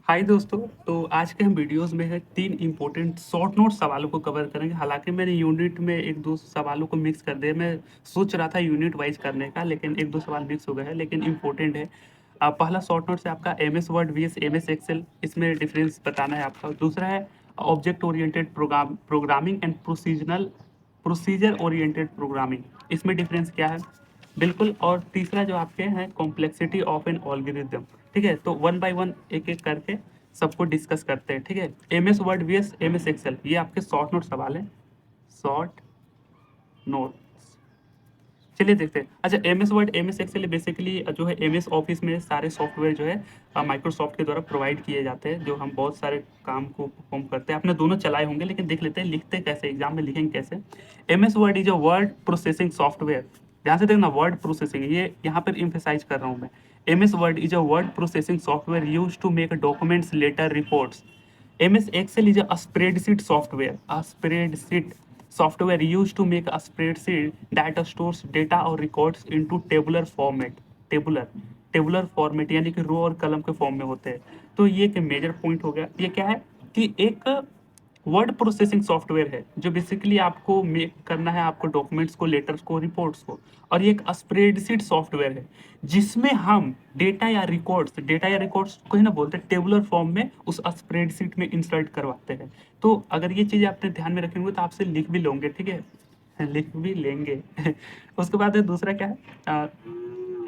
हाय दोस्तों। तो आज के हम वीडियोस में है 3 इम्पोर्टेंट शॉर्ट नोट सवालों को कवर करेंगे। हालांकि मैंने यूनिट में एक दो सवालों को मिक्स कर दिया। मैं सोच रहा था यूनिट वाइज करने का, लेकिन एक दो सवाल मिक्स हो गए हैं, लेकिन इम्पोर्टेंट है। पहला शॉर्ट नोट से आपका M S Word vs M S S एक्सेल, इसमें डिफरेंस बताना है आपका। दूसरा है object oriented programming and procedure oriented programming, इसमें डिफरेंस क्या है बिल्कुल। और तीसरा जो आपके हैं कॉम्प्लेक्सिटी ऑफ एन ऑल्गोरिदम। ठीक है, तो वन बाय वन एक एक करके सबको डिस्कस करते हैं। ठीक है, M S Word vs M S S एक्सेल, ये आपके शॉर्ट नोट सवाल है। शॉर्ट नोट, चलिए देखते हैं। अच्छा, M S Word M S Excel basically जो है एम एस ऑफिस में सारे सॉफ्टवेयर जो है माइक्रोसॉफ्ट के द्वारा प्रोवाइड किए जाते हैं, जो हम बहुत सारे काम को परफॉर्म करते हैं। आपने दोनों चलाए होंगे, लेकिन देख लेते हैं लिखते कैसे, एग्जाम में लिखेंगे कैसे। M S Word is a word processing software. ध्यान से देखना, वर्ड प्रोसेसिंग, ये यहाँ पर इम्फेसाइज कर रहा हूँ मैं। M S Word is a word processing software use to make documents, letter, reports. MS Excel is a spreadsheet software. A spreadsheet software used to make a spreadsheet that stores data or records into tabular format. Tabular tabular format यानी कि रो और कलम के form में होते हैं। तो ये एक मेजर पॉइंट हो गया। ये क्या है कि एक वर्ड प्रोसेसिंग सॉफ्टवेयर है जो बेसिकली आपको मेक करना है आपको डॉक्यूमेंट्स को, लेटर्स को, रिपोर्ट्स को। और ये एक स्प्रेडशीट सॉफ्टवेयर है जिसमें हम डेटा या रिकॉर्ड्स को ही ना बोलते हैं, टेबुलर फॉर्म में उस स्प्रेडशीट में इंसर्ट करवाते हैं। तो अगर ये चीज़ आपने ध्यान में रखेंगे तो आपसे लिख भी लोगे। ठीक है, लिख भी लेंगे। उसके बाद दूसरा क्या है,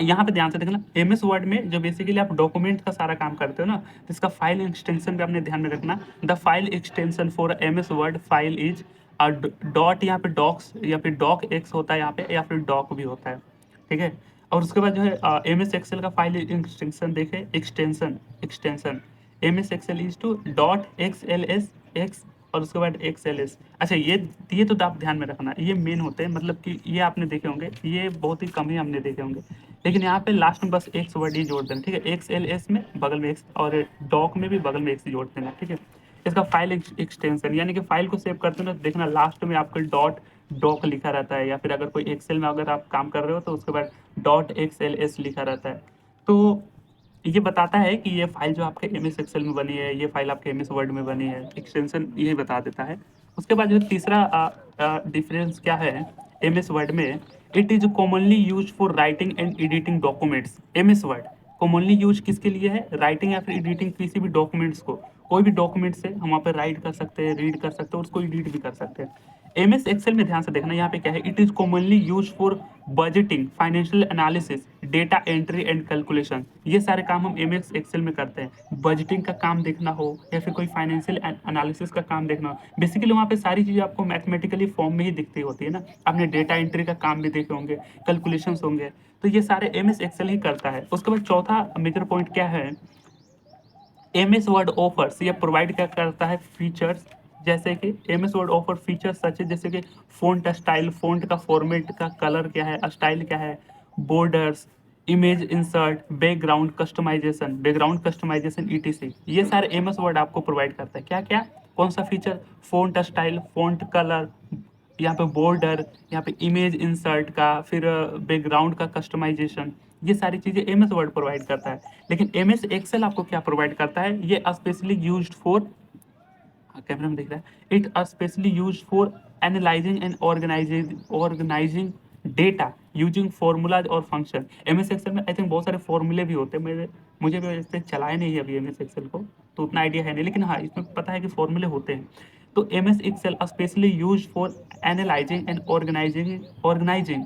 यहाँ पे ध्यान से देखना, एम एस वर्ड में जो बेसिकली आप डॉक्यूमेंट का सारा काम करते हो ना, तो इसका फाइल एक्सटेंशन भी आपने ध्यान में रखना। The file extension for M S Word file is dot, यहाँ पे डॉक्स या फिर डॉक एक्स होता है यहाँ पे, या फिर डॉक भी होता है। ठीक है, और उसके बाद जो है एम एस एक्सेल का फाइल एक्सटेंशन देखे, extension extension M S Excel is to dot X L S X, और उसके बाद एक्स एल एस। अच्छा, ये तो आप ध्यान में रखना, ये मेन होते हैं, मतलब कि ये आपने देखे होंगे, ये बहुत ही कम ही हमने देखे होंगे। लेकिन यहाँ पे लास्ट में बस एक्स वर्ड ही जोड़ देना। ठीक है, एक्स एल एस में बगल में एक्स, और डॉक में भी बगल में एक्स जोड़ देना। ठीक है, इसका फाइल एक्सटेंशन यानी कि फाइल को सेव करते हो ना, देखना लास्ट में आपका डॉट डॉक लिखा रहता है, या फिर अगर कोई एक्सेल में अगर आप काम कर रहे हो तो उसके बाद डॉट एक्स एल एस लिखा रहता है। तो ये बताता है कि ये फाइल जो आपके एम एस एक्सेल में बनी है, ये फाइल आपके एम एस वर्ड में बनी है, एक्सटेंशन ये बता देता है। उसके बाद जो तीसरा डिफरेंस क्या है एम एस वर्ड में, it is commonly use for writing and editing documents. M S Word commonly use किसके लिए है, राइटिंग या फिर एडिटिंग किसी भी डॉक्यूमेंट्स को। कोई भी डॉक्यूमेंट से हम वहाँ पे राइट कर सकते हैं, रीड कर सकते हैं, और उसको एडिट भी कर सकते हैं। एम एस एक्सेल में ध्यान से देखना, यहाँ पे क्या है, it is commonly use for budgeting, financial analysis, data entry and calculation. ये सारे काम हम एम एस एक्सेल में करते हैं। बजटिंग का काम देखना हो या फिर कोई फाइनेंशियल एनालिसिस का काम देखना हो, बेसिकली वहाँ पे सारी चीज़ें आपको मैथमेटिकली फॉर्म में ही दिखती होती है ना। आपने डेटा एंट्री का काम भी देखे होंगे, कैलकुलेशंस होंगे, तो ये सारे एम एस एक्सेल ही करता है। उसके बाद चौथा मेजर पॉइंट क्या है, एम एस वर्ड ऑफर्स, ये प्रोवाइड क्या करता है, फीचर्स। जैसे कि M S Word offer features such है, जैसे कि फ़ॉन्ट स्टाइल, फ़ॉन्ट का फॉर्मेट का कलर क्या है, स्टाइल क्या है, borders, image insert, background customisation etc. ये सारे एम एस वर्ड आपको प्रोवाइड करता है। क्या क्या, कौन सा feature, font style, font colour, यहाँ पे बॉर्डर, यहाँ पे इमेज इंसर्ट का, फिर बैकग्राउंड का कस्टमाइजेशन, ये सारी चीज़ें एम एस वर्ड प्रोवाइड करता है। लेकिन एम एस एक्सेल आपको क्या प्रोवाइड करता है, ये स्पेशली यूज्ड फॉर, कैमरा में दिख रहा है, it specially used for analysing and organising data using formulas और फंक्शन। एम एस एक्सेल में आई थिंक बहुत सारे फॉर्मूले भी होते हैं। मुझे भी वैसे चलाया नहीं है अभी एम एस एक्सेल को, तो उतना आइडिया है नहीं, लेकिन हाँ इसमें पता है कि फॉर्मूले होते हैं। तो M S Excel specially use for analysing and organising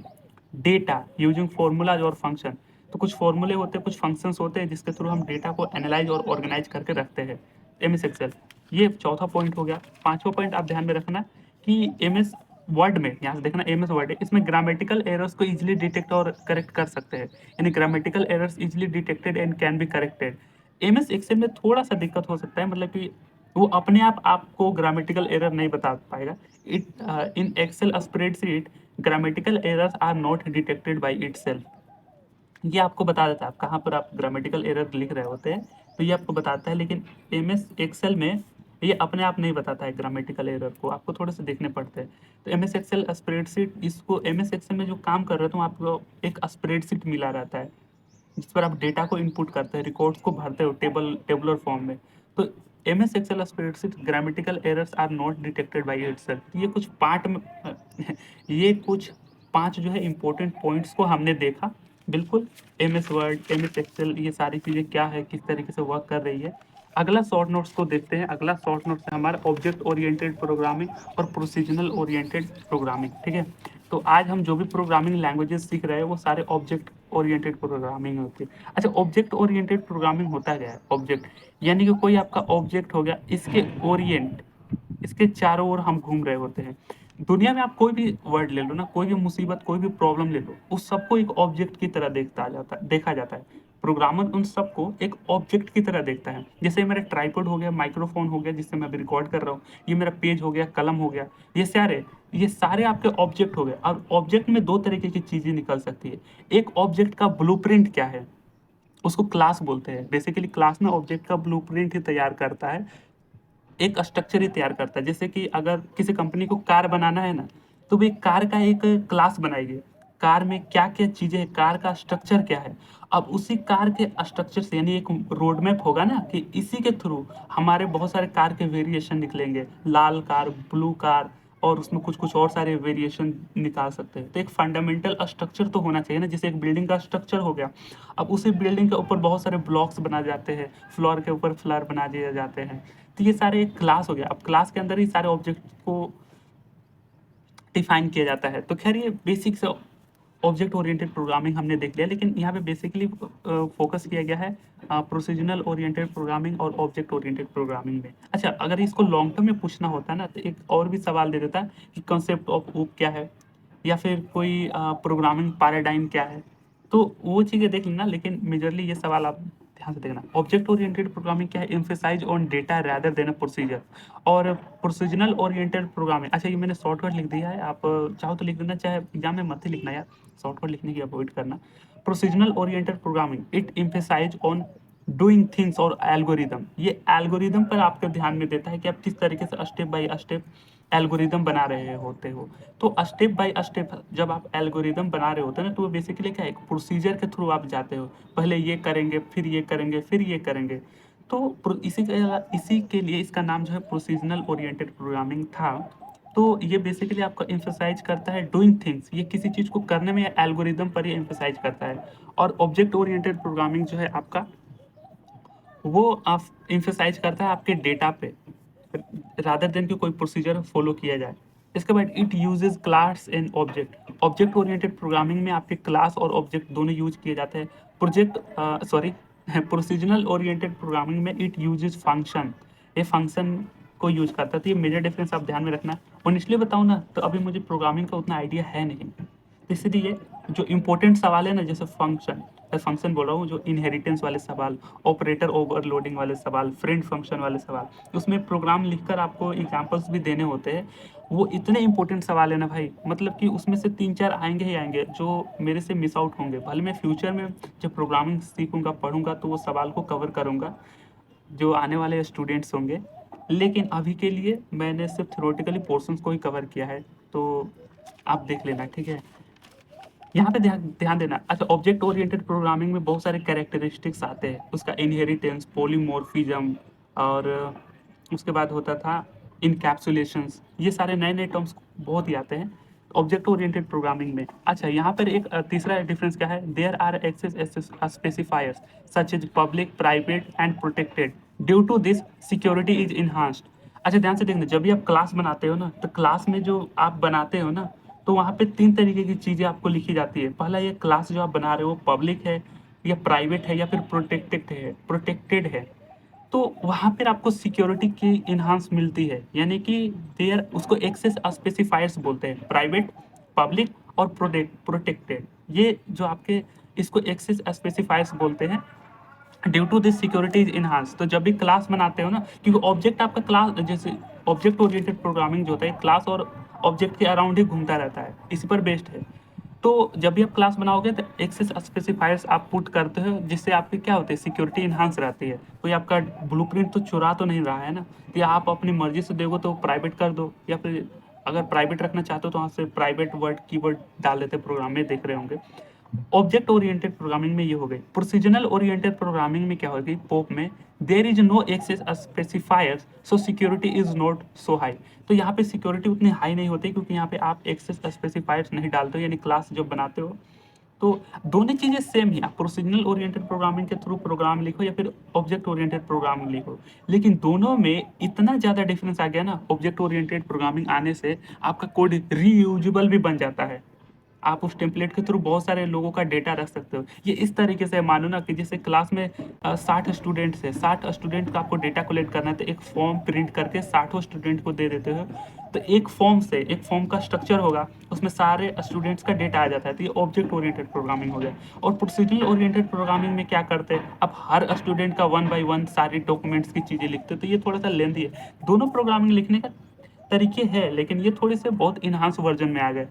data using formulas और फंक्शन। तो कुछ फॉर्मूले होते हैं, कुछ फंक्शंस होते हैं जिसके थ्रू हम डेटा को एनालाइज और ऑर्गेनाइज करके रखते हैं एम एस एक्सेल। ये चौथा पॉइंट हो गया। पांचवा पॉइंट आप ध्यान में रखना कि एम एस वर्ड में, यहाँ से देखना एम एस वर्ड है, इसमें ग्रामेटिकल एरर्स को इजिली डिटेक्ट और करेक्ट कर सकते हैं, यानी grammatical errors easily detected and can be corrected. M S Excel में थोड़ा सा दिक्कत हो सकता है, मतलब कि वो अपने आप आपको ग्रामेटिकल एरर नहीं बता पाएगा। It in Excel spreadsheet grammatical errors are not detected by it, ये आपको बता देता है आप कहाँ पर आप ग्रामेटिकल एरर लिख रहे होते हैं, तो ये आपको बताता है। लेकिन एम एस एक्सेल में ये अपने आप नहीं बताता है ग्रामेटिकल एरर को, आपको थोड़े से देखने पड़ते हैं। तो एम एस एक्सेल स्प्रेडशीट, इसको एम एस एक्सेल में जो काम कर रहे हो तो आपको एक स्प्रेडशीट मिला रहता है जिस पर आप डेटा को इनपुट करते हैं, रिकॉर्ड्स को भरते हो टेबलर फॉर्म में। तो MS Excel spreadsheet grammatical errors are not detected by itself. ये कुछ पार्ट में ये कुछ 5 जो है इंपॉर्टेंट पॉइंट्स को हमने देखा। बिल्कुल MS वर्ड, MS एक्सेल ये सारी चीज़ें क्या है, किस तरीके से वर्क कर रही है। अगला शॉर्ट नोट्स को देखते हैं। अगला शॉर्ट नोट्स है हमारा ऑब्जेक्ट ओरिएंटेड प्रोग्रामिंग और प्रोसीजनल ओरिएंटेड प्रोग्रामिंग। ठीक है, तो आज हम जो भी प्रोग्रामिंग लैंग्वेजेस सीख रहे हैं वो सारे ऑब्जेक्ट ओरिएंटेड प्रोग्रामिंग होती है। अच्छा, ऑब्जेक्ट ओरिएंटेड प्रोग्रामिंग होता क्या है? ऑब्जेक्ट यानी कि कोई आपका ऑब्जेक्ट हो गया, इसके ओरिएंट, इसके चारों ओर हम घूम रहे होते हैं। दुनिया में आप कोई भी वर्ड ले लो ना, कोई भी मुसीबत, कोई भी प्रॉब्लम ले लो, उस सबको एक ऑब्जेक्ट की तरह देखा जाता है। प्रोग्रामर उन सबको एक ऑब्जेक्ट की तरह देखता है। जैसे मेरा ट्राइपॉड हो गया, माइक्रोफोन हो गया जिससे मैं अभी रिकॉर्ड कर रहा हूँ, ये मेरा पेज हो गया, कलम हो गया, ये सारे आपके ऑब्जेक्ट हो गए। और ऑब्जेक्ट में दो तरीके की चीजें निकल सकती है। एक ऑब्जेक्ट का ब्लूप्रिंट क्या है, उसको क्लास बोलते हैं। बेसिकली क्लास में ऑब्जेक्ट का ब्लूप्रिंट ही तैयार करता है, एक स्ट्रक्चर ही तैयार करता है। जैसे कि अगर किसी कंपनी को कार बनाना है ना, तो वो एक कार का एक क्लास बनाएगी। कार में क्या क्या चीजें हैं, कार का स्ट्रक्चर क्या है। अब उसी कार के स्ट्रक्चर से, यानी एक रोड मैप होगा ना, कि इसी के थ्रू हमारे बहुत सारे कार के वेरिएशन निकलेंगे, लाल कार, ब्लू कार, और उसमें कुछ कुछ और सारे वेरिएशन निकाल सकते हैं। तो एक फंडामेंटल स्ट्रक्चर तो होना चाहिए ना, जैसे एक बिल्डिंग का स्ट्रक्चर हो गया। अब उसी बिल्डिंग के ऊपर बहुत सारे ब्लॉक्स बना जाते हैं, फ्लोर के ऊपर फ्लोर बना दिए जाते हैं। तो ये सारे एक क्लास हो गया। अब क्लास के अंदर ही सारे ऑब्जेक्ट को डिफाइन किया जाता है। तो खैर ये बेसिक से ऑब्जेक्ट ओरिएंटेड प्रोग्रामिंग हमने देख लिया, लेकिन यहाँ पे बेसिकली फोकस किया गया है प्रोसीजनल ओरिएंटेड प्रोग्रामिंग और ऑब्जेक्ट ओरिएंटेड प्रोग्रामिंग में। अच्छा, अगर इसको लॉन्ग टर्म में पूछना होता ना, तो एक और भी सवाल दे देता कि कंसेप्ट ऑफ ऊप क्या है, या फिर कोई प्रोग्रामिंग पैराडाइम क्या है। तो वो चीज़ें देख लेना, लेकिन मेजरली ये सवाल आप ध्यान से देखना। ऑब्जेक्ट ओरिएंटेड प्रोग्रामिंग क्या है? Emphasise on data rather than a procedure. और प्रोसीजनल ओरिएंटेड प्रोग्रामिंग, अच्छा ये मैंने शॉर्टकट लिख दिया है, आप चाहो तो लिख देना, चाहे एग्जाम में मत ही लिखना यार, शॉर्टकट लिखने की अवॉइड करना। Procedural oriented programming, it emphasise on doing things और एल्गोरिदम। ये एल्गोरिदम पर आपके ध्यान में देता है कि आप किस तरीके से स्टेप बाय स्टेप एल्गोरिदम बना रहे होते हो। तो स्टेप बाय स्टेप जब आप एल्गोरिदम बना रहे होते हैं ना, तो वो बेसिकली क्या है, एक प्रोसीजर के थ्रू आप जाते हो। पहले ये करेंगे, फिर ये करेंगे, फिर ये करेंगे। तो इसी के लिए इसका नाम जो है प्रोसीजनल ओरिएंटेड प्रोग्रामिंग था। तो ये बेसिकली आपका एम्फेसाइज करता है डूइंग थिंग्स, ये किसी चीज़ को करने में एल्गोरिदम पर ही एम्फेसाइज करता है। और ऑब्जेक्ट ओरिएंटेड प्रोग्रामिंग जो है आपका, वो आप एम्फेसाइज करता है आपके डेटा पे, रादर देन कि कोई प्रोसीजर फॉलो किया जाए। इसके बाद it uses class and object. Object oriented programming में आपके क्लास और ऑब्जेक्ट दोनों यूज किए जाते हैं। प्रोसीजनल ओरिएंटेड प्रोग्रामिंग में इट यूजेस फंक्शन, ये फंक्शन को यूज करता है। तो ये मेजर डिफरेंस आप ध्यान में रखना। और इसलिए बताऊँ ना, तो अभी मुझे प्रोग्रामिंग का उतना आइडिया है नहीं, इसलिए जो इंपॉर्टेंट सवाल है ना, जैसे फंक्शन बोल रहा हूँ, जो इनहेरिटेंस वाले सवाल, ऑपरेटर ओवरलोडिंग वाले सवाल, फ्रेंड फंक्शन वाले सवाल, उसमें प्रोग्राम लिखकर आपको एग्जांपल्स भी देने होते हैं। वो इतने इंपॉर्टेंट सवाल है ना भाई, मतलब कि उसमें से 3-4 आएंगे ही आएंगे जो मेरे से मिस आउट होंगे। भले मैं फ्यूचर में जब प्रोग्रामिंग सीखूंगा, पढ़ूंगा, तो वो सवाल को कवर करूंगा जो आने वाले स्टूडेंट्स होंगे। लेकिन अभी के लिए मैंने सिर्फ थ्योरेटिकली पोर्शंस को ही कवर किया है, तो आप देख लेना, ठीक है। यहाँ पे ध्यान ध्यान देना। अच्छा, ऑब्जेक्ट ओरिएंटेड प्रोग्रामिंग में बहुत सारे कैरेक्टरिस्टिक्स आते हैं, उसका इनहेरिटेंस, पॉलीमॉर्फिज्म, और उसके बाद होता था इनकैप्सुलेशंस। ये सारे नए नए टर्म्स बहुत ही आते हैं ऑब्जेक्ट ओरिएंटेड प्रोग्रामिंग में। अच्छा, यहाँ पर एक तीसरा डिफरेंस क्या है? There are access specifiers such as public, private and protected. Due to this security is enhanced. अच्छा, ध्यान से देखना, जब भी आप क्लास बनाते हो ना, तो क्लास में जो आप बनाते हो ना, तो वहाँ पे 3 तरीके की चीज़ें आपको लिखी जाती है। पहला, ये क्लास जो आप बना रहे हो पब्लिक है, या प्राइवेट है, या फिर प्रोटेक्टेड है। तो वहाँ पर आपको सिक्योरिटी की इन्हांस मिलती है, यानी कि देयर, उसको एक्सेस स्पेसिफायर्स बोलते हैं, प्राइवेट, पब्लिक और प्रोटेक्टेड। ये जो आपके, इसको एक्सेस स्पेसिफायर्स बोलते हैं। Due to this security is enhance. तो जब भी क्लास बनाते हो ना, क्योंकि ऑब्जेक्ट आपका क्लास, जैसे ऑब्जेक्ट ओरिएंटेड प्रोग्रामिंग जो होता है, क्लास और ऑब्जेक्ट के अराउंड ही घूमता रहता है, इसी पर बेस्ड है। तो जब भी आप क्लास बनाओगे, तो एक्सेस स्पेसिफायर्स आप पुट करते हो, जिससे आपकी क्या होती है, सिक्योरिटी इन्हांस रहती है। कोई आपका ब्लूप्रिंट तो चुरा तो नहीं रहा है ना, या आप अपनी मर्जी से दोगे तो प्राइवेट कर दो, या फिर अगर प्राइवेट रखना चाहते हो तो वहाँ से प्राइवेट वर्ड कीवर्ड डाल देते, प्रोग्राम में देख रहे होंगे। ऑब्जेक्ट ओरिएंटेड प्रोग्रामिंग में ये हो गई। प्रोसीजरल ओरिएंटेड प्रोग्रामिंग में क्या होगी, पोप में there is no access specifiers so security is not so high. तो यहाँ पे सिक्योरिटी उतनी हाई नहीं होती क्योंकि यहाँ पे आप एक्सेस स्पेसिफायर्स नहीं डालते हो, यानी क्लास जब बनाते हो। तो दोनों चीज़ें सेम ही, आप प्रोसीजरल ओरिएंटेड प्रोग्रामिंग के थ्रू प्रोग्राम लिखो या फिर ऑब्जेक्ट ओरिएंटेड प्रोग्रामिंग लिखो, लेकिन दोनों में इतना ज़्यादा डिफरेंस आ गया ना, ऑब्जेक्ट ओरिएंटेड प्रोग्रामिंग आने से आपका कोड रीयूजेबल भी बन जाता है। आप उस टेम्पलेट के थ्रू बहुत सारे लोगों का डेटा रख सकते हो। ये इस तरीके से मानो ना कि जैसे क्लास में 60 स्टूडेंट्स है, 60 स्टूडेंट का आपको डेटा कलेक्ट करना है, तो एक फॉर्म प्रिंट करके 60 स्टूडेंट को दे देते हो, तो एक फॉर्म से, एक फॉर्म का स्ट्रक्चर होगा, उसमें सारे स्टूडेंट्स का डेटा आ जाता है। तो ये ऑब्जेक्ट ओरिएंटेड प्रोग्रामिंग हो गया। और प्रोसीजरल ओरिएंटेड प्रोग्रामिंग में क्या करते हैं, अब हर स्टूडेंट का 1 बाय 1 सारी डॉक्यूमेंट्स की चीज़ें लिखते हैं, तो ये थोड़ा सा लेंथी है। दोनों प्रोग्रामिंग लिखने का तरीके हैं, लेकिन ये थोड़े से बहुत इन्हांस वर्जन में आ गए।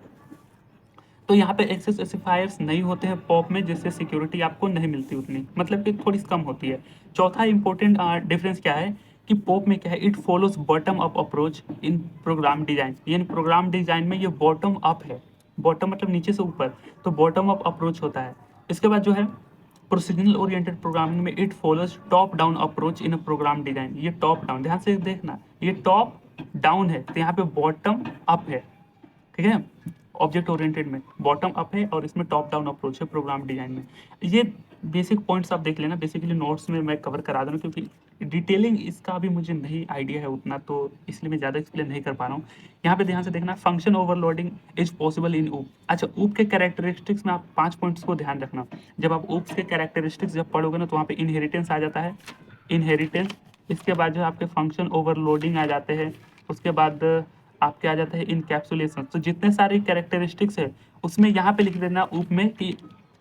तो यहाँ पे एक्सेस स्पेसिफायर्स नहीं होते हैं पॉप में, जिससे सिक्योरिटी आपको नहीं मिलती उतनी, मतलब कि थोड़ी कम होती है। चौथा इंपॉर्टेंट डिफरेंस क्या है कि पॉप में क्या है, it follows bottom up approach in program design, यानी प्रोग्राम डिजाइन में ये बॉटम अप है, बॉटम मतलब नीचे से ऊपर, तो बॉटम अप अप्रोच होता है। इसके बाद जो है प्रोसीजरल ओरिएंटेड प्रोग्रामिंग में it follows top down approach in a program design. ये टॉप डाउन, ध्यान से देखना, ये टॉप डाउन है, तो यहाँ पे बॉटम अप है, ठीक है। ऑब्जेक्ट ओरिएंटेड में बॉटम अप है और इसमें टॉप डाउन अप्रोच है प्रोग्राम डिजाइन में। ये बेसिक पॉइंट्स आप देख लेना, बेसिकली नोट्स में मैं कवर करा दूँ, क्योंकि डिटेलिंग इसका अभी मुझे नहीं आइडिया है उतना, तो इसलिए मैं ज़्यादा एक्सप्लेन नहीं कर पा रहा हूँ। यहाँ पे ध्यान से देखना, function overloading is possible in ऊप। अच्छा, ऊप के कैरेक्टरिस्टिक्स में आप 5 पॉइंट्स को ध्यान रखना। जब आप ऊप के कैरेक्टरिस्टिक्स जब पढ़ोगे ना, तो वहाँ पे इनहेरिटेंस आ जाता है, इनहेरिटेंस। इसके बाद जो है आपके फंक्शन ओवरलोडिंग आ जाते हैं, उसके बाद आपके आ जाता है इनकैप्सुलेशन। तो जितने सारे कैरेक्टरिस्टिक्स है उसमें यहाँ पे लिख देना ऊप में कि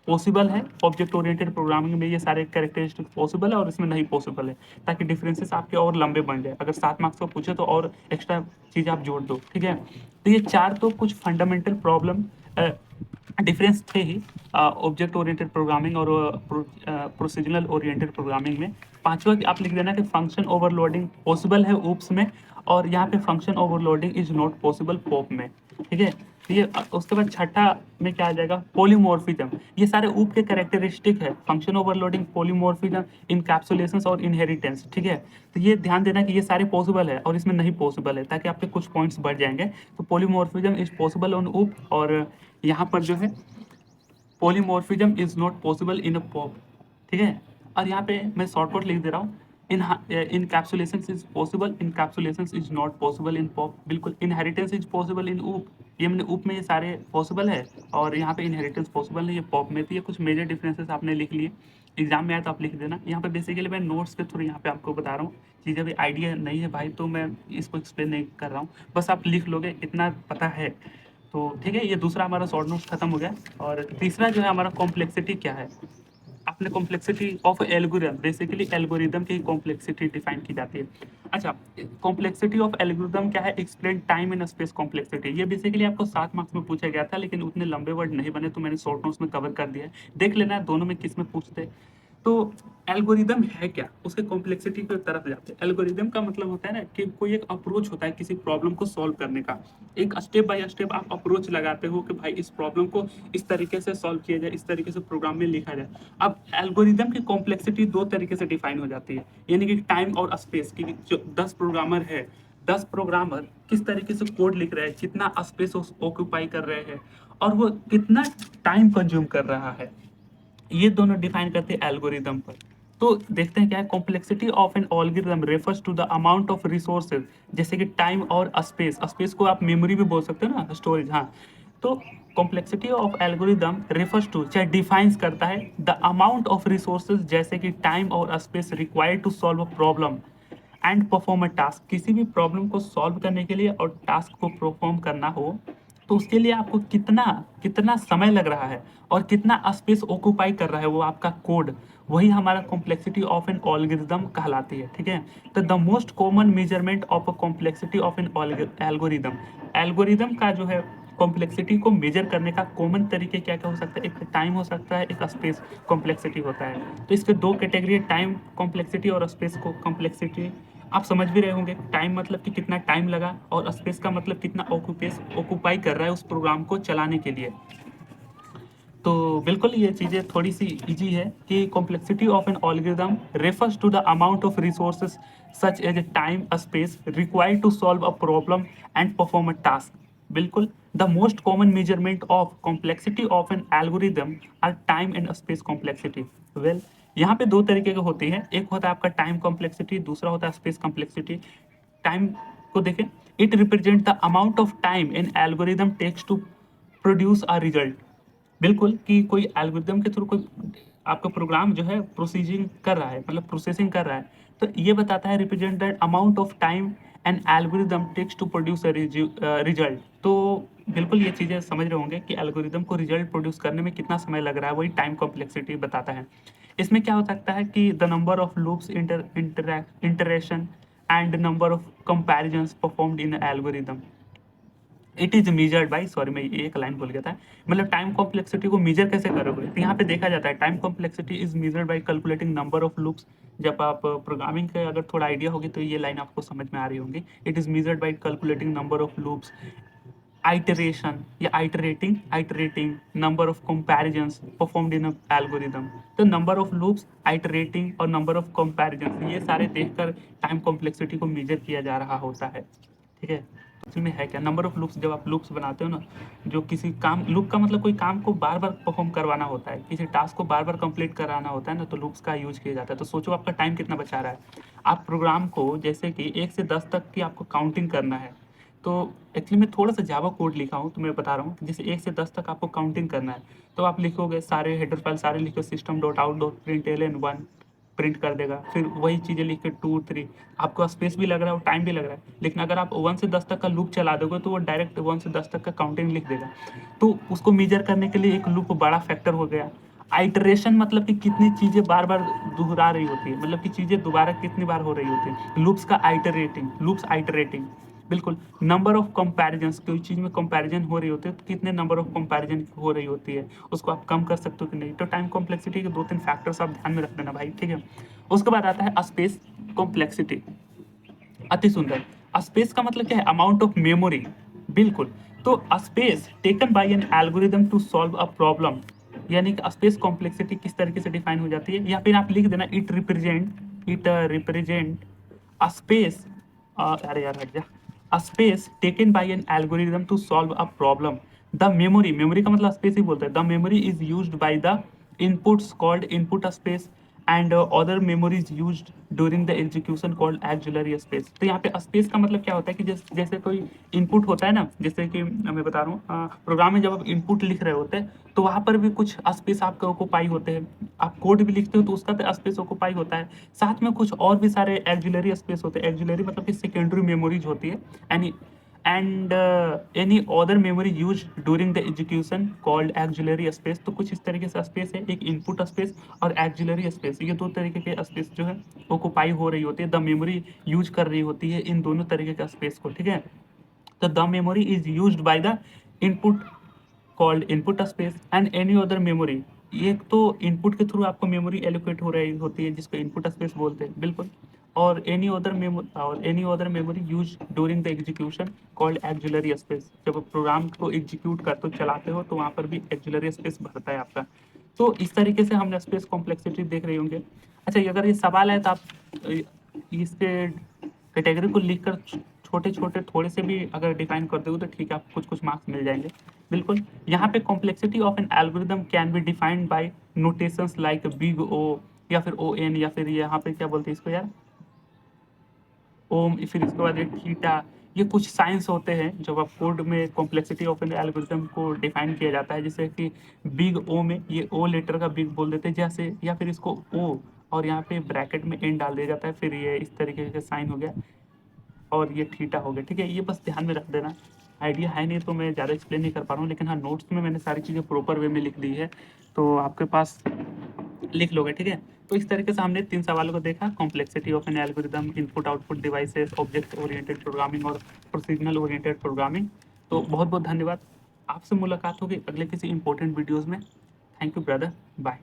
पॉसिबल है, ऑब्जेक्ट ओरिएंटेड प्रोग्रामिंग में ये सारे कैरेक्टरिस्टिक्स पॉसिबल है और इसमें नहीं पॉसिबल है, ताकि डिफरेंसेस आपके और लंबे बन जाए। अगर 7 मार्क्स का पूछे तो और एक्स्ट्रा चीज़ आप जोड़ दो, ठीक है। तो ये 4 तो कुछ फंडामेंटल प्रॉब्लम डिफरेंस थे ही ऑब्जेक्ट ओरिएंटेड प्रोग्रामिंग और प्रोसीजरल ओरिएंटेड प्रोग्रामिंग में। पांचवा आप लिख देना कि फंक्शन ओवरलोडिंग पॉसिबल है ऊप्स में, और यहाँ पे function overloading is not possible pop में, ठीक है। तो ये उसके बाद छठा में क्या आ जाएगा, पोलीमॉर्फिज्म। ये सारे ऊप के कैरेक्टरिस्टिक है, फंक्शन ओवरलोडिंग, पोलीमॉर्फिज्म, इनकैप्सुलेशंस और इनहेरिटेंस, ठीक है। तो ये ध्यान देना कि ये सारे पॉसिबल है और इसमें नहीं पॉसिबल है, ताकि आपके कुछ पॉइंट्स बढ़ जाएंगे। तो पोलीमॉर्फिज्म इज पॉसिबल ऑन ऊप, और यहाँ पर जो है polymorphism is not possible in a pop, ठीक है। और यहाँ पे मैं शॉर्टकट लिख दे रहा हूँ, encapsulation is possible, encapsulation is not possible in pop, बिल्कुल। इनहेरिटेंस इज पॉसिबल इन ऊप, ये मैंने ऊप में ये सारे पॉसिबल है, और यहाँ पे इनहेरिटेंस पॉसिबल नहीं है पॉप में। तो ये कुछ मेजर डिफरेंसेस आपने लिख लिए, एग्जाम में आया तो आप लिख देना। यहाँ पे बेसिकली मैं नोट्स के थ्रू यहाँ पे आपको बता रहा हूँ, चीज़ें भी आइडिया नहीं है भाई, तो मैं इसको एक्सप्लेन नहीं कर रहा हूँ, बस आप लिख लोगे, इतना पता है तो ठीक है। ये दूसरा हमारा शॉर्ट नोट्स खत्म हो गया। और तीसरा जो है हमारा कॉम्प्लेक्सिटी क्या है, आपने complexity of algorithm, basically algorithm की कॉम्प्लेक्सिटी डिफाइन की जाती है। अच्छा, कॉम्प्लेक्सिटी ऑफ एल्गोरिथम क्या है, explain time and space complexity. ये बेसिकली आपको 7 मार्क्स में पूछा गया था, लेकिन उतने लंबे वर्ड नहीं बने, तो मैंने शॉर्ट नोट्स में कवर कर दिया है, देख लेना है दोनों में किस में पूछते हैं। तो एल्गोरिदम है क्या, उसके कॉम्प्लेक्सिटी की तरफ जाते हैं। एल्गोरिदम का मतलब होता है ना कि कोई एक अप्रोच होता है किसी प्रॉब्लम को सॉल्व करने का, एक स्टेप बाय स्टेप आप अप्रोच लगाते हो कि भाई इस प्रॉब्लम को इस तरीके से सॉल्व किया जाए, इस तरीके से प्रोग्राम में लिखा जाए। अब एल्गोरिदम की कॉम्प्लेक्सिटी 2 तरीके से डिफाइन हो जाती है, यानी कि टाइम और स्पेस की। जो 10 प्रोग्रामर है, 10 प्रोग्रामर किस तरीके से कोड लिख रहे हैं, कितना स्पेस ऑक्यूपाई कर रहे हैं, और वो कितना टाइम कंज्यूम कर रहा है, ये दोनों डिफाइन करते हैं एल्गोरिदम पर। तो देखते हैं क्या है, complexity of an algorithm refers to the amount of resources, जैसे कि टाइम और स्पेस, स्पेस को आप मेमोरी भी बोल सकते हो ना, स्टोरेज, हाँ। तो complexity of algorithm refers to, चाहे डिफाइंस करता है द अमाउंट ऑफ रिसोर्सेज, जैसे कि टाइम और space required to solve a problem and perform a task. किसी भी प्रॉब्लम को सॉल्व करने के लिए और टास्क को परफॉर्म करना हो, तो उसके लिए आपको कितना कितना समय लग रहा है और कितना स्पेस ऑक्यूपाई कर रहा है वो आपका कोड, वही हमारा कॉम्प्लेक्सिटी ऑफ एन एल्गोरिदम कहलाती है, ठीक है। तो the most common measurement of a complexity of an algorithm, algorithm का जो है कॉम्प्लेक्सिटी को मेजर करने का कॉमन तरीके क्या क्या हो सकता है, एक टाइम हो सकता है, एक स्पेस कॉम्प्लेक्सिटी होता है। तो इसके दो कैटेगरी, टाइम कॉम्प्लेक्सिटी और स्पेस को कॉम्प्लेक्सिटी। आप समझ भी रहे होंगे, टाइम मतलब कि कितना टाइम लगा, और स्पेस का मतलब कितना ऑक्यूपाई कर रहा है उस प्रोग्राम को चलाने के लिए। तो बिल्कुल ये चीज़ें थोड़ी सी इजी है कि complexity of an algorithm refers to the amount of resources such as a time a space required to solve a problem and perform a task. बिल्कुल the most common measurement of complexity of an algorithm are time and space complexity. Well यहाँ पे दो तरीके की होती है, एक होता है आपका टाइम कॉम्प्लेक्सिटी, दूसरा होता है स्पेस कॉम्प्लेक्सिटी। टाइम को देखें, it represent the amount of time an algorithm takes to produce a result. बिल्कुल कि कोई एल्गोरिदम के थ्रू कोई आपका प्रोग्राम जो है प्रोसीजिंग कर रहा है, मतलब प्रोसेसिंग कर रहा है, तो ये बताता है represent that amount of time an algorithm takes to produce a result. तो बिल्कुल ये चीज़ें समझ रहे होंगे कि एल्गोरिदम को रिजल्ट प्रोड्यूस करने में कितना समय लग रहा है, वही टाइम कॉम्प्लेक्सिटी बताता है। इसमें क्या हो सकता है कि the number of loops interaction and number of comparisons performed in algorithm it is measured by, sorry मैं एक लाइन बोल गया था, मतलब टाइम कॉम्प्लेक्सिटी को मेजर कैसे करोगे, तो यहाँ पे देखा जाता है time complexity is measured by calculating number of loops. जब आप प्रोग्रामिंग का अगर थोड़ा आइडिया होगी तो ये लाइन आपको समझ में आ रही होंगी। It is measured by calculating number of loops, iteration या iterating number of comparisons performed in algorithm. तो नंबर ऑफ लूप्स, आइटरेटिंग और नंबर ऑफ कंपैरिजंस, ये सारे देखकर टाइम कॉम्प्लेक्सिटी को मेजर किया जा रहा होता है। ठीक है, इसमें है क्या, नंबर ऑफ लूप्स, जब आप लूप्स बनाते हो ना, जो किसी काम, लूप का मतलब कोई काम को बार बार परफॉर्म करवाना होता है, किसी टास्क को बार बार कंप्लीट कराना होता है ना, तो लूप्स का यूज किया जाता है। तो सोचो आपका टाइम कितना बचा रहा है। आप प्रोग्राम को जैसे कि 1 से 10 तक की आपको काउंटिंग करना है, तो एक्चुअली मैं थोड़ा सा जावा कोड लिखा हूँ, तो मैं बता रहा हूँ कि जैसे 1 से 10 तक आपको काउंटिंग करना है, तो आप लिखोगे सारे हेडर फाइल सारे लिखो system dot out dot print L N 1 print कर देगा, फिर वही चीज़ें लिख के 2 3, आपको स्पेस भी लग रहा है और टाइम भी लग रहा है। लेकिन अगर आप 1 से 10 तक का लूप चला दोगे तो वो डायरेक्ट 1 से 10 तक का काउंटिंग लिख देगा। तो उसको मेजर करने के लिए एक लूप बड़ा फैक्टर हो गया। आइटरेशन मतलब कि कितनी चीज़ें बार बार दोहरा रही होती है, मतलब कि चीज़ें दोबारा कितनी बार हो रही होती है, लूप्स का आइटरेटिंग, लूप्स आइटरेटिंग। बिल्कुल, नंबर ऑफ कंपैरिजंस, कोई चीज़ में कंपैरिजन हो रही होती है तो कितने नंबर ऑफ कंपैरिजन हो रही होती है, उसको आप कम कर सकते हो कि नहीं। तो टाइम कॉम्प्लेक्सिटी के 2-3 फैक्टर्स आप ध्यान में रख लेना भाई, ठीक है। उसके बाद आता है स्पेस कॉम्प्लेक्सिटी। अति सुंदर। स्पेस का मतलब क्या है, अमाउंट ऑफ मेमोरी। बिल्कुल, तो space taken by an algorithm to solve a problem, यानी कि स्पेस कॉम्प्लेक्सिटी किस तरीके से डिफाइन हो जाती है, या फिर आप लिख देना इट रिप्रेजेंट अ स्पेस, अरे यार हट जा, a space taken by an algorithm to solve a problem. The memory, memory का मतलब स्पेस ही बोलते हैं, the memory is used by the inputs called input space and other memories used during the execution called auxiliary space। तो यहाँ पे space का मतलब क्या होता है कि जैसे कोई इनपुट होता है ना, जैसे कि मैं बता रहा हूँ प्रोग्राम में जब आप इनपुट लिख रहे होते हैं तो वहाँ पर भी कुछ स्पेस आपका ऑक्यूपाई होते हैं। आप कोड भी लिखते हो तो उसका तो स्पेस ऑक्यूपाई होता है, साथ में कुछ और भी सारे ऑक्सिलरी स्पेस होते हैं। ऑक्सिलरी मतलब कि सेकेंडरी मेमोरीज होती है, यानी and any other memory use during the execution called axillary space. तो कुछ इस तरीके से स्पेस है, एक इनपुट स्पेस और एक्सिलरी स्पेस, ये दो तरीके के स्पेस जो है ऑक्यूपाई हो रही होती है, द मेमोरी यूज कर रही होती है इन दोनों तरीके के स्पेस को, ठीक है। तो the memory is used by the input called input space and any other memory. एक तो इनपुट के थ्रू आपको मेमोरी एलोकेट हो रही होती है जिसको इनपुट स्पेस बोलते हैं, बिल्कुल। और any other memory use during the execution called axillary space. जब आप प्रोग्राम को एग्जीक्यूट करते हो, चलाते हो, तो वहाँ पर भी एक्सिलरी स्पेस भरता है आपका। तो इस तरीके से हमने स्पेस कॉम्प्लेक्सिटी देख रहे होंगे। अच्छा, अगर ये सवाल है तो आप इसके कैटेगरी को लिखकर छोटे छोटे थोड़े से भी अगर डिफाइन कर दोगे तो ठीक है, आपको कुछ कुछ मार्क्स मिल जाएंगे। बिल्कुल, यहाँ पे complexity of an algorithm can be defined by notations like big O या फिर ओ एन, या फिर यहाँ पे क्या बोलते हैं इसको यार, ओम, फिर इसके बाद ये थीटा। ये कुछ साइंस होते हैं जब आप कोड में कॉम्प्लेक्सिटी ऑफ एन एल्गोरिथम को डिफाइन किया जाता है, जैसे कि बिग ओ में ये ओ लेटर का बिग बोल देते हैं जैसे, या फिर इसको ओ और यहाँ पे ब्रैकेट में एन डाल दिया जाता है, फिर ये इस तरीके से साइन हो गया और ये थीटा हो गया, ठीक है। ये बस ध्यान में रख देना। आइडिया है नहीं तो मैं ज़्यादा एक्सप्लेन नहीं कर पा रहा हूँ, लेकिन हाँ, नोट्स में मैंने सारी चीज़ें प्रॉपर वे में लिख दी है, तो आपके पास लिख लोगे, ठीक है। तो इस तरीके से हमने 3 सवालों को देखा, complexity of an algorithm, input output devices, object oriented programming और प्रोसीजरल ओरिएंटेड प्रोग्रामिंग। तो बहुत बहुत धन्यवाद। आपसे मुलाकात होगी अगले किसी इंपॉर्टेंट वीडियोज़ में। Thank you brother, bye.